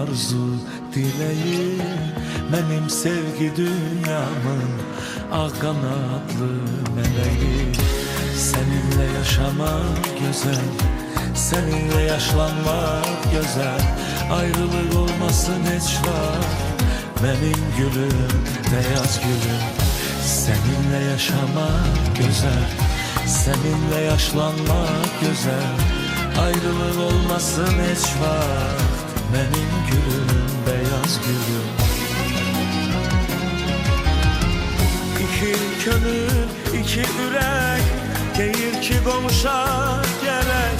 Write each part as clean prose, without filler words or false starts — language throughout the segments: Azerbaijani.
arzu dileği, benim sevgi dünyamın ağ kanatlı meleği. Seninle yaşamak güzel, seninle yaşlanmak güzel. Ayrılık olmasın hiç var, benim gülüm, beyaz gülüm. Seninle yaşamak güzel, seninle yaşlanmak güzel. Ayrılık olmasın hiç var, benim gülüm, beyaz gülüm. İki gönül, iki yürek, deyir ki qovuşaq gerek.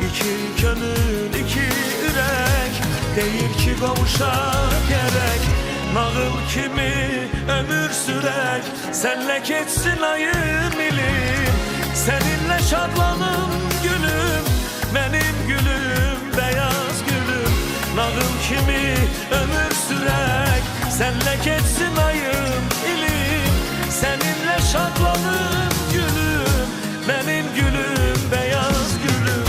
İki gönül, iki yürek, deyir ki qovuşaq gerek. Nağıl kimi ömür sürek, senle geçsin ayım ilim. Seninle şadlanım gülüm, benim gülüm, beyaz gülüm. Nağıl kimi ömür sürek, senle geçsin ayım ilim. Seninle şadlanım gülüm, benim gülüm, beyaz gülüm.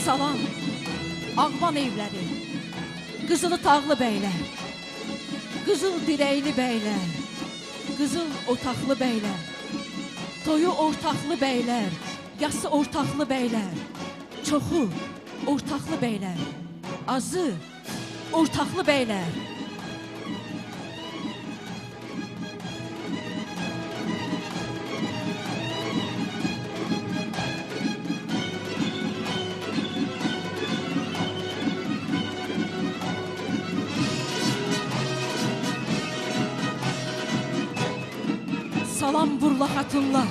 Salam, Ağban evləri, qızılı tağlı beylər, qızıl dirəkli beylər, qızıl otaqlı beylər, toyu ortaqlı beylər, yası ortaqlı beylər, çoxu ortaqlı beylər, azı ortaqlı beylər. Salam burla hatunlar,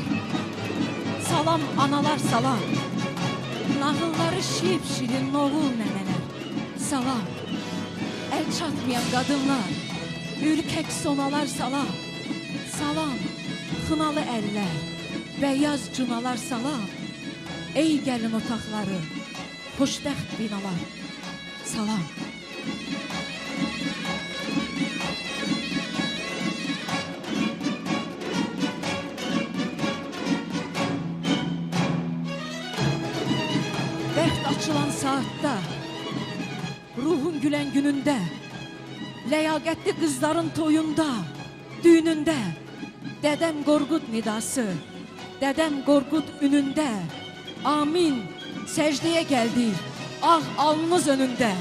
salam analar salam. Nağılları şirin oğul nənələr, salam. El çatmayan qadınlar, ürkək sonalar salam. Salam, xınalı əllər, beyaz cunalar salam. Ey gəlin otaqları, xoşbəxt binalar, salam. Bəxt açılan saatda, ruhun gülen günündə, ləyaqətli qızların toyunda, düğünündə, Dədəm Qorqud nidası, Dədəm Qorqud ünündə, amin, səcdəyə gəldik, ağ alnımız önündə.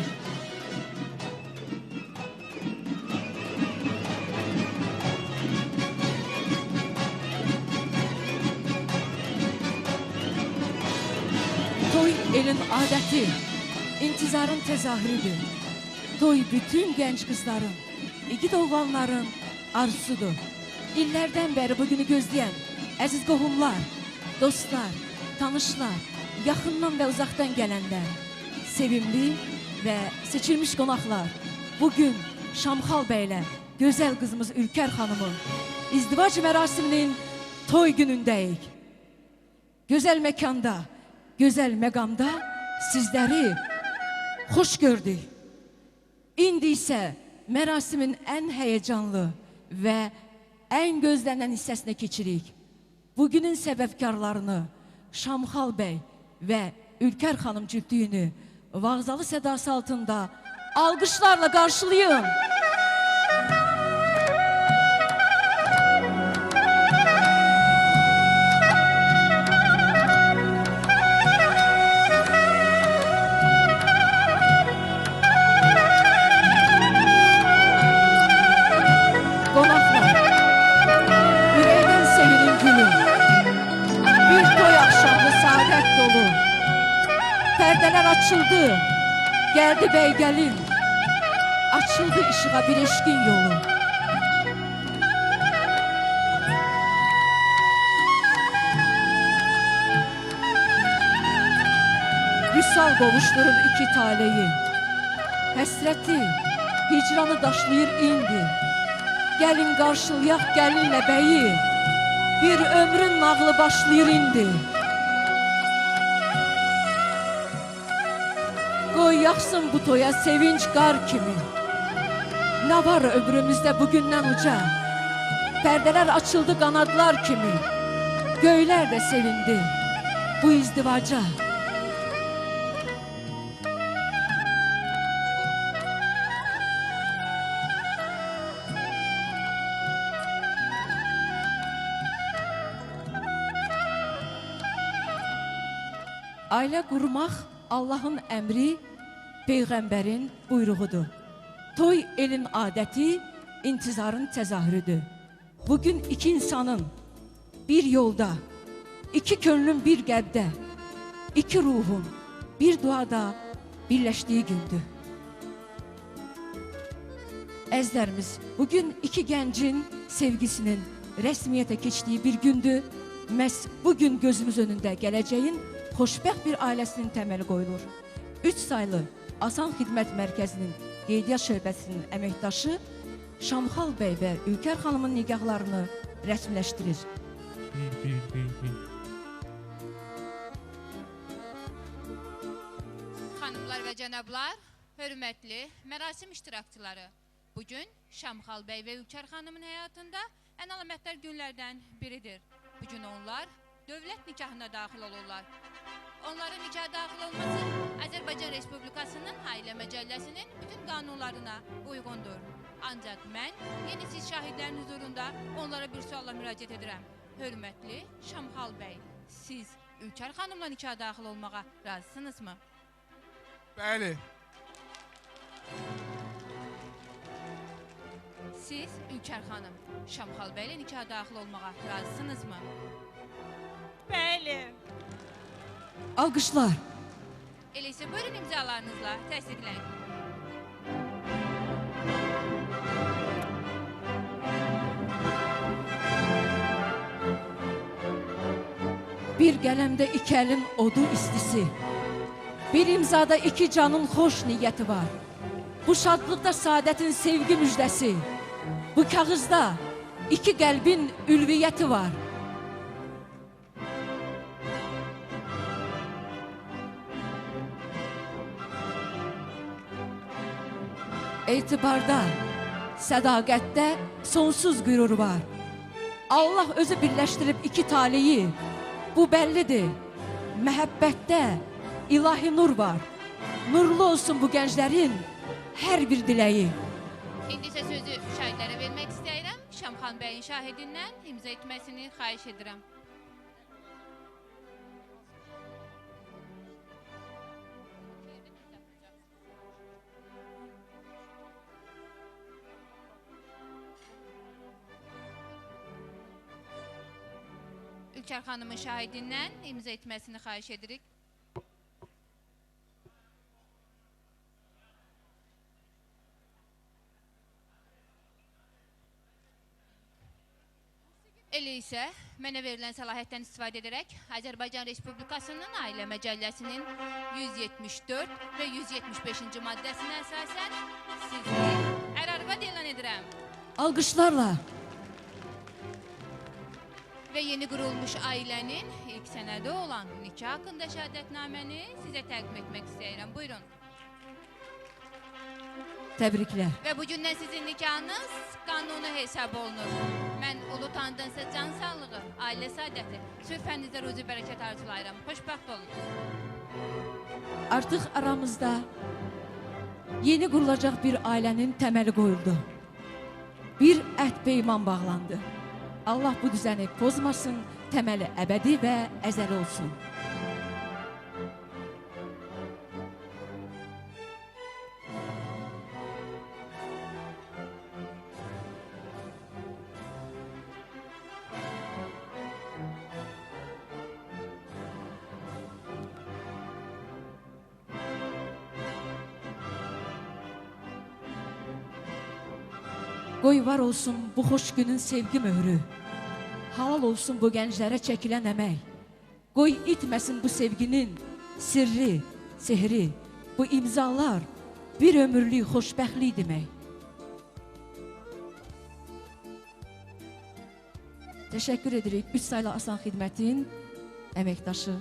Toy elin adəti, intizarın təzahürüdür. Toy bütün genç kızların, igid oğlanların arzusudur. İllərdən bəri bugünü gözləyən əziz qohumlar, dostlar, tanışlar, yaxından və uzaqdan gələnlər, sevimli və seçilmiş qonaqlar, bugün Şamxal bəylə gözəl qızımız Ülker xanımın izdivac mərasiminin toy günündəyik. Gözəl məkanda, gözəl məqamda sizləri xoş gördük. İndi isə mərasimin ən həyəcanlı və ən gözlənən hissəsinə keçirik. Bugünün səbəbkarlarını Şamxal bəy və Ülker xanım cütlüyünü vağzalı sədası altında alqışlarla qarşılayın. Perdeler açıldı, geldi bey gelin, açıldı ışığa bir eşkin yolu. Vüsal qovuşturur iki taleyi, həsrəti, hicranı daşlayır indi. Gəlin qarşılayaq gəlinlə bəyi, bir ömrün nağlı başlayır indi. yaxsın bu toya sevinç qar kimi. Nə var ömrümüzdə bugündən uca? Pərdələr açıldı qanadlar kimi. Göylər də sevindi bu izdivaca. Ailə qurmaq Allahın əmri, Peyğəmbərin buyruğudur. Toy elin adəti, intizarın təzahürüdür. Bugün iki insanın bir yolda, iki könlün bir qəlbdə, iki ruhun bir duada birləşdiyi gündür. Əzlərimiz, bugün iki gəncin sevgisinin rəsmiyyətə keçdiyi bir gündür. Məhz bugün gözümüz önündə gələcəyin xoşbəxt bir ailəsinin təməli qoyulur. 3 saylı Asan Xidmət Mərkəzinin qeydiyyat şöbəsinin əməkdaşı Şamxal bəy və Ülkər xanımın nigahlarını rəsmiləşdirir. Xanımlar və cənablar, hörmətli mərasim iştirakçıları, bugün Şamxal bəy və Ülkər xanımın həyatında ən əlamətdar günlərdən biridir. Bugün onlar dövlət nikahına daxil olurlar. Onların nikah daxil olması Azərbaycan Respublikasının Ailə Məcəlləsinin bütün qanunlarına uyğundur. Ancaq mən yeni siz şahidlərin huzurunda onlara bir sualla müraciət edirəm. Hörmətli Şamxal bəy, siz Ülkər xanımla nikah daxil olmağa razısınızmı? Bəli. Siz Ülkər xanım, Şamxal bəylə nikah daxil olmağa razısınızmı? Bəli. Alqışlar. Elə isə buyurun imzalarınızla təsdiqləyin. Bir qələmdə iki əlin odu istisi, bir imzada iki canın xoş niyyəti var. Bu şadlıqda saadətin sevgi müjdəsi, bu kağızda iki qəlbin ülviyyəti var. Etibarda, sədaqətdə sonsuz qürur var. Allah özü birləşdirib iki taleyi, bu bəllidir. Məhəbbətdə ilahi nur var. Nurlu olsun bu gənclərin hər bir diləyi. İndi isə sözü şahidlərə vermək istəyirəm. Şamxan bəyin şahidindən imza etməsini xahiş edirəm. Ülkər xanımın şahidindən imza etməsini xahiş edirik. Elə isə mənə verilən səlahiyyətdən istifadə edərək Azərbaycan Respublikasının Ailə Məcəlləsinin 174 və 175-ci maddəsinə əsasən sizi ər-arvad elan edirəm. Alqışlarla. Və yeni qurulmuş ailənin ilk sənədi olan nikah haqqında şəhadətnaməni sizə təqdim etmək istəyirəm. Buyurun. Təbriklər. Və bugündən sizin nikahınız qanuni hesab olunur. Mən ulu tanıdınsa can sağlığı, ailə saadəti, sülfənizdə ruzi bərəkət arzulayıram. Xoşbəxt olun. Artıq aramızda yeni qurulacaq bir ailənin təməli qoyuldu. Bir əhd peyman bağlandı. Allah bu düzəni pozmasın, təməli əbədi və əzəli olsun. Qoy var olsun bu xoş günün sevgi möhrü. Halal olsun bu gənclərə çəkilən əmək. Qoy itməsin bu sevginin sirri, sehri. Bu imzalar bir ömürlük xoşbəxtlik demək. Təşəkkür edirik 3 saylı Asan Xidmətin əməkdaşı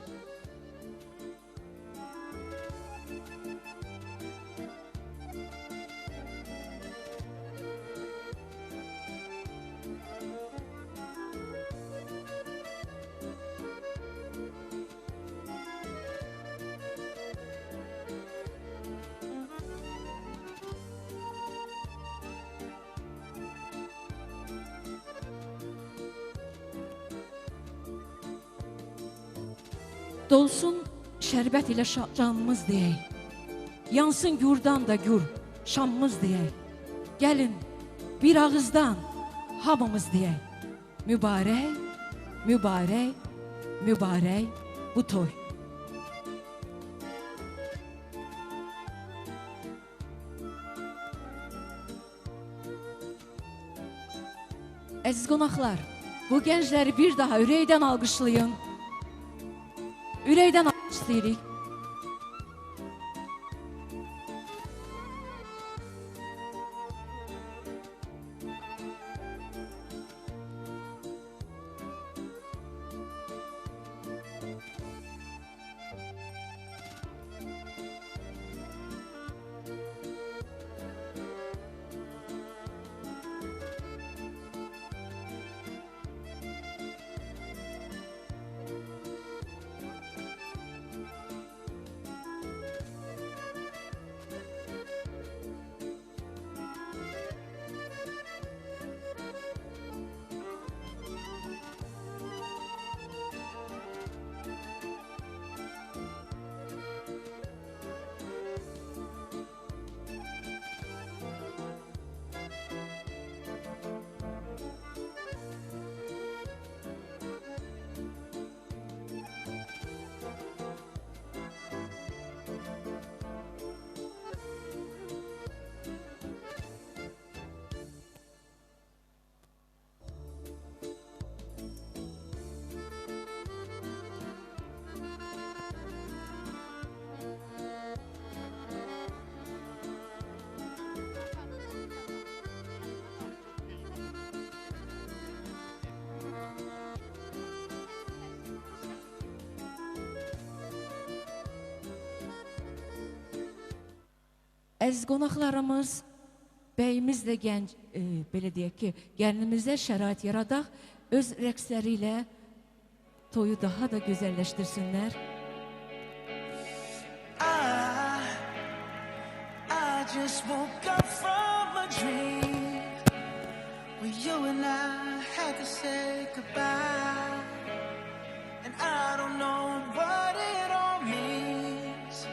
Dolsun şərbət ilə canımız deyək. Yansın gürdan da gür şamımız deyək. Gəlin bir ağızdan hamımız deyək. Mübarək, mübarək, mübarək bu toy. Əziz qonaqlar, bu gəncləri bir daha ürəkdən alqışlayın. Ürəkdən alqışlayırıq. Əziz qonaqlarımız, bəyimiz də gənc, belə deyək ki, gəlinimizə şərait yaradaq, öz rəqsləri ilə toyu daha da gözəlləşdirsinlər. I just woke up from a dream where you and I had to say goodbye, and I don't know what it all means,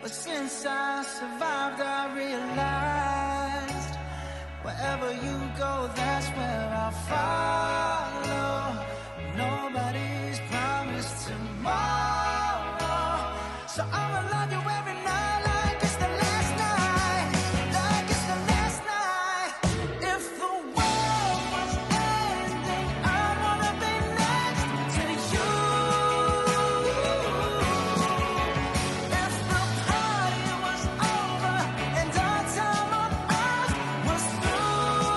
but since I survived I realized wherever you go, that's where I'll follow. Nobody's promised tomorrow, so I'ma love you every night like it's the last night, like it's the last night. If the world was ending, I wanna be next to you. If the party was over and our time on earth was through,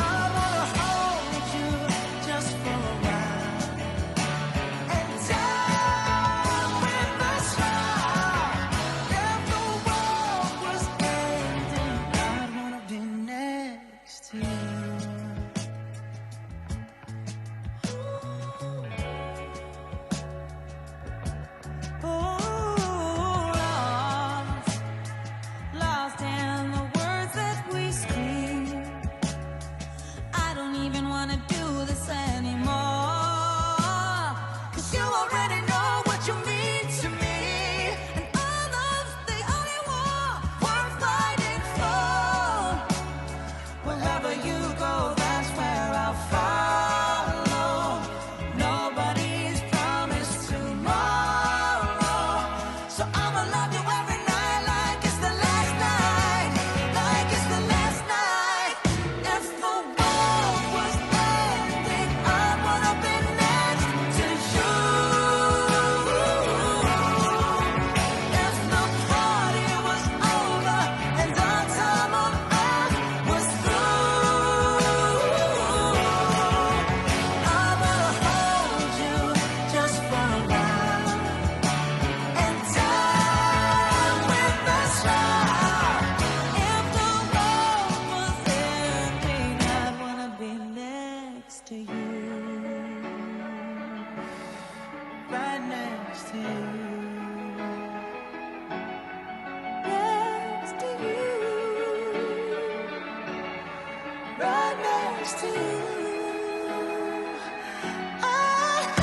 I wanna hold you just for a while and die with a smile. If the world was ending, I'd wanna be next to you. Lost in the words that we scream. I don't even wanna do this anymore, 'cause you already know what you mean to me, and all love's the only war worth fighting for. Wherever you go, that's where I'll follow. Nobody's promised tomorrow, so I'ma love you every night like it's the last night, like it's the last night. If the world was ending, I wanna be next to you. If the party was over and our time on earth was through, I wanna hold you just for a while and die with a smile. If the world was ending, I'd wanna be next to you. Right next to you. Next to you. Right next to you. I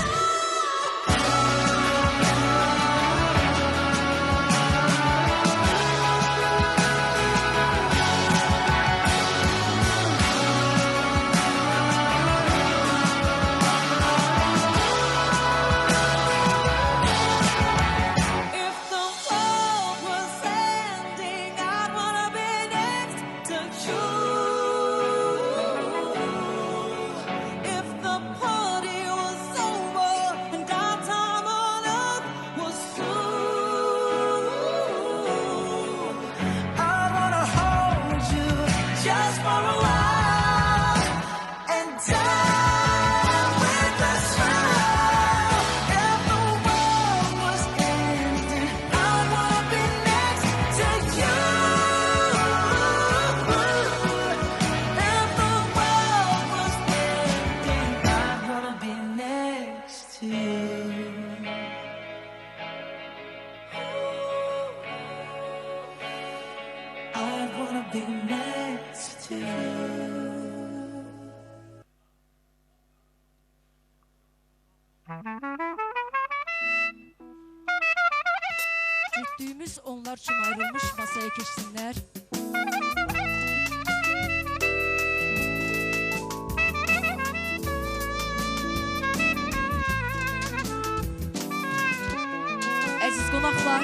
be next to you. Cütlüğümüz onlar için ayrılmış, masaya geçsinler. Əziz qonaqlar,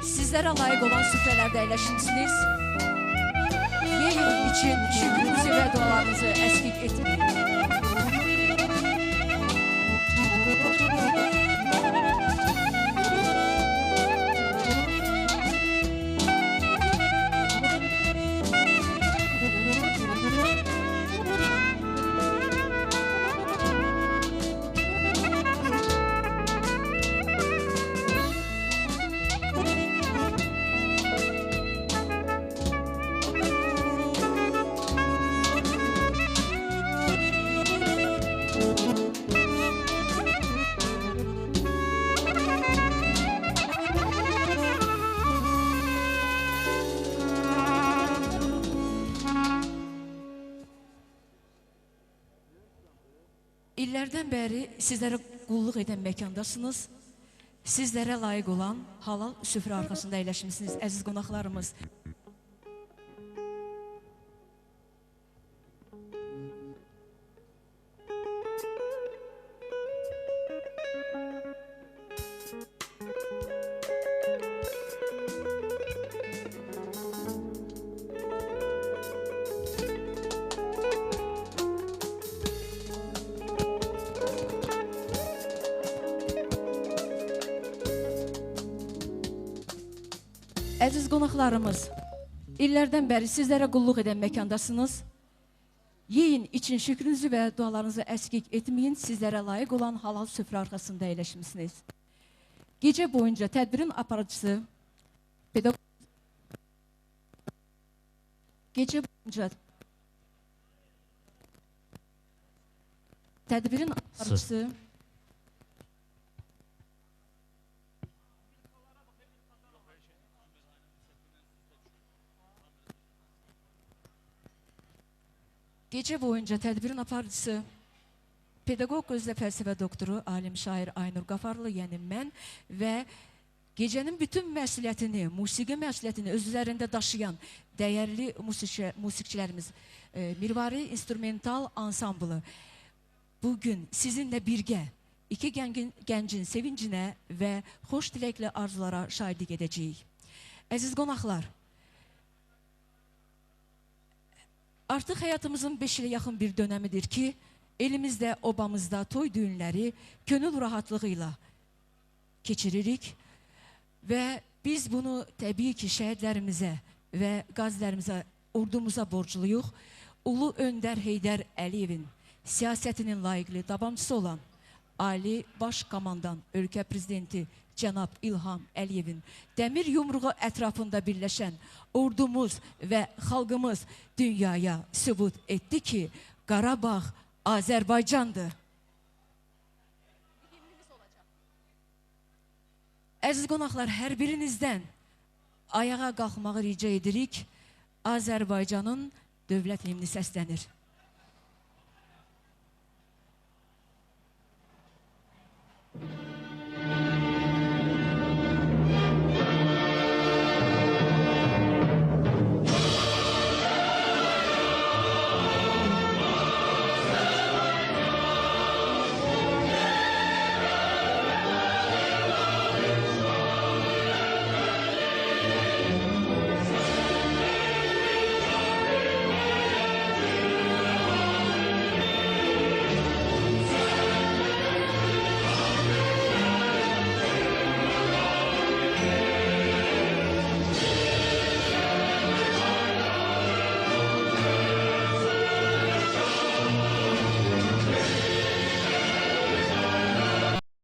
sizlərə layiq olan süfrələrdə əyləşirsiniz. Yeyin için şükrünüzü və dualarınızı əskik etməyin. İllərdən bəri sizlərə qulluq edən məkandasınız. Sizlərə layiq olan halal süfrə arxasında əyləşmisiniz, əziz qonaqlarımız. Əziz qonaqlarımız, illərdən bəri sizlərə qulluq edən məkandasınız. Yeyin için şükrünüzü və dualarınızı əskik etməyin, sizlərə layiq olan halal süfrə arxasında əyləşmisiniz. Gecə boyunca tədbirin aparıcısı, pedagog... Gecə boyunca tədbirin aparıcısı... Gecə boyunca tədbirin aparıcısı, pedagog özlə fəlsəfə doktoru, alim şair Aynur Qafarlı, yəni mən və gecənin bütün məsuliyyətini, musiqi məsuliyyətini öz üzərində daşıyan dəyərli musiqiçilərimiz, Mirvari İnstrumental Ansamblı bugün sizinlə birgə iki gəncin sevincinə və xoş diləkli arzulara şahidlik edəcəyik. Əziz qonaqlar, artıq həyatımızın 5 ilə yaxın bir dönəmidir ki, elimizdə, obamızda toy düğünləri könül rahatlığı ilə keçiririk və biz bunu təbii ki şəhidlərimizə və qazilərimizə, ordumuza borcluyuq. Ulu Öndər Heydər Əliyevin siyasətinin layiqli davamçısı olan Ali Baş Komandan, ölkə prezidenti Cənab İlham Əliyevin dəmir yumruğu ətrafında birləşən ordumuz və xalqımız dünyaya sübut etdi ki, Qarabağ Azərbaycandır. Əziz qonaqlar, hər birinizdən ayağa qalxmağı rica edirik. Azərbaycanın dövlət himni səslənir.